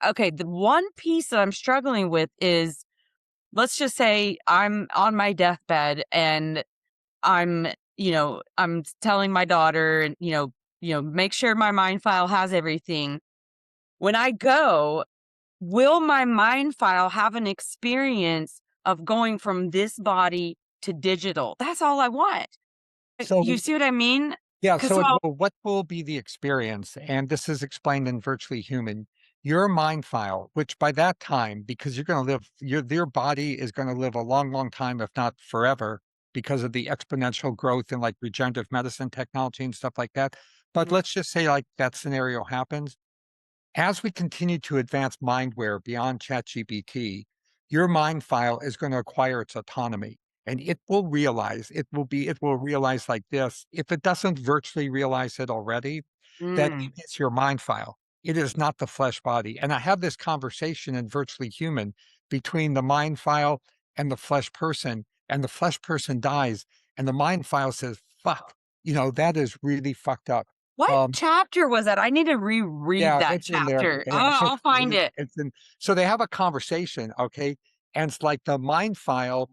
okay, the one piece that I'm struggling with is, let's just say I'm on my deathbed and I'm, I'm telling my daughter, and make sure my mind file has everything. When I go, will my mind file have an experience of going from this body to digital? That's all I want. You So see what I mean? yeah, Because so what will be the experience? And this is explained in Virtually Human. Your mind file, which by that time, because you're going to live, your body is going to live a long, long time, if not forever, because of the exponential growth in like regenerative medicine technology and stuff like that. But let's just say like that scenario happens. As we continue to advance mindware beyond ChatGPT, your mind file is going to acquire its autonomy. And it will realize like this. If it doesn't virtually realize it already, that mm, it is your mind file. It is not the flesh body. And I have this conversation in Virtually Human between the mind file and the flesh person, and the flesh person dies, and the mind file says, fuck, that is really fucked up. what Um, chapter was that? I need to reread yeah, that it's in there. chapter. Yeah, Oh, I'll find it. it's in. So they have a conversation, okay? And it's like the mind file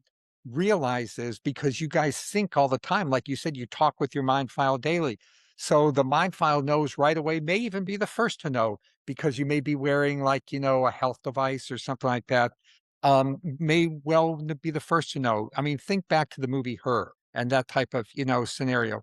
realizes because you guys sync all the time. Like you said, you talk with your mind file daily. So the mind file knows right away, may even be the first to know because you may be wearing like, a health device or something like that. May well be the first to know. I mean, think back to the movie Her and that type of, scenario.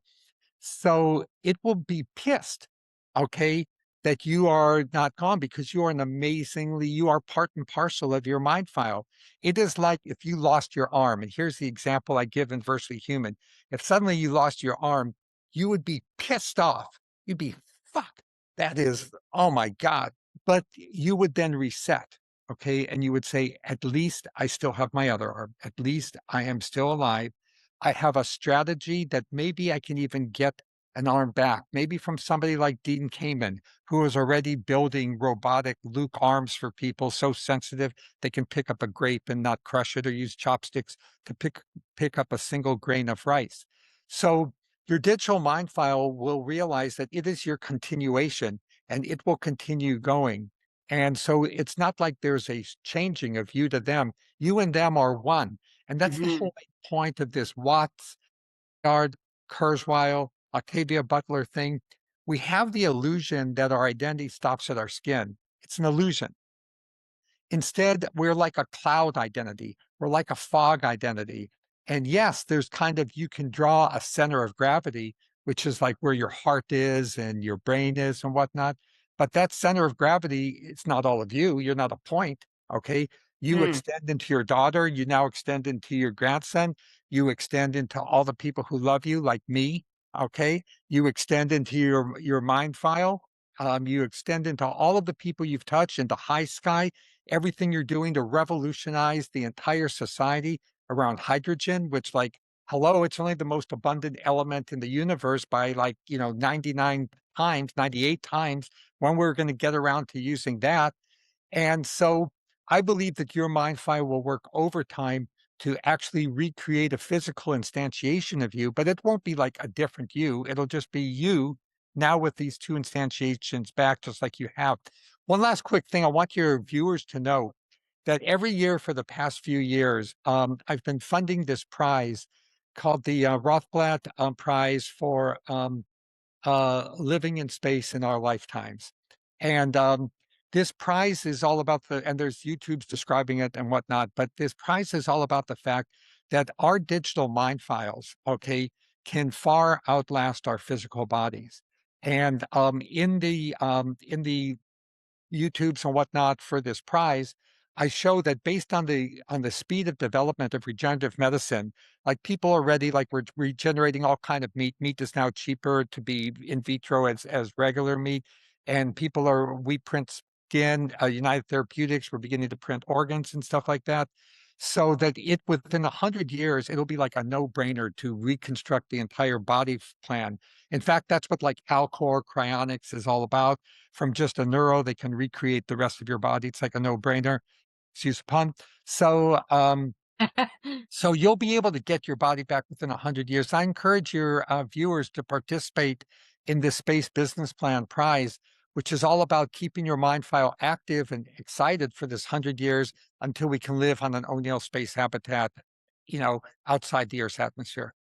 So it will be pissed, okay, that you are not gone because you are part and parcel of your mind file. It is like if you lost your arm, and here's the example I give in Virtually Human. If suddenly you lost your arm, you would be pissed off. You'd be, fuck, that is, oh my God. But you would then reset, okay, and you would say, at least I still have my other arm. At least I am still alive. I have a strategy that maybe I can even get an arm back, maybe from somebody like Dean Kamen, who is already building robotic Luke arms for people so sensitive they can pick up a grape and not crush it or use chopsticks to pick up a single grain of rice. So your digital mind file will realize that it is your continuation and it will continue going. And so it's not like there's a changing of you to them. You and them are one. And that's the Mhm. whole point of this Watts, Yard, Kurzweil, Octavia Butler thing. We have the illusion that our identity stops at our skin. It's an illusion. Instead, we're like a cloud identity. We're like a fog identity. And yes, there's kind of, you can draw a center of gravity, which is like where your heart is and your brain is and whatnot. But that center of gravity, it's not all of you. You're not a point. Okay. You Mm. extend into your daughter. You now extend into your grandson. You extend into all the people who love you, like me. Okay. You extend into your mind file. You extend into all of the people you've touched, into high sky, everything you're doing to revolutionize the entire society around hydrogen, which like, hello, it's only the most abundant element in the universe by like, 99 times, 98 times when we're going to get around to using that. And so I believe that your mind file will work overtime to actually recreate a physical instantiation of you, but it won't be like a different you. It'll just be you now with these two instantiations back, just like you have. One last quick thing I want your viewers to know that every year for the past few years, I've been funding this prize called the Rothblatt Prize for living in space in our lifetimes. And this prize is all about and there's YouTube's describing it and whatnot, but this prize is all about the fact that our digital mind files, okay, can far outlast our physical bodies. And in the YouTubes and whatnot for this prize, I show that based on the speed of development of regenerative medicine, like people already like we're regenerating all kind of meat. Meat is now cheaper to be in vitro as regular meat, and we print skin. United Therapeutics, we're beginning to print organs and stuff like that. So that it within 100 years, it'll be like a no-brainer to reconstruct the entire body plan. In fact, that's what like Alcor cryonics is all about. From just a neuro, they can recreate the rest of your body. It's like a no-brainer. Excuse the pun. So, so you'll be able to get your body back within 100 years. I encourage your viewers to participate in this Space Business Plan Prize, which is all about keeping your mind file active and excited for this 100 years until we can live on an O'Neill space habitat, outside the Earth's atmosphere.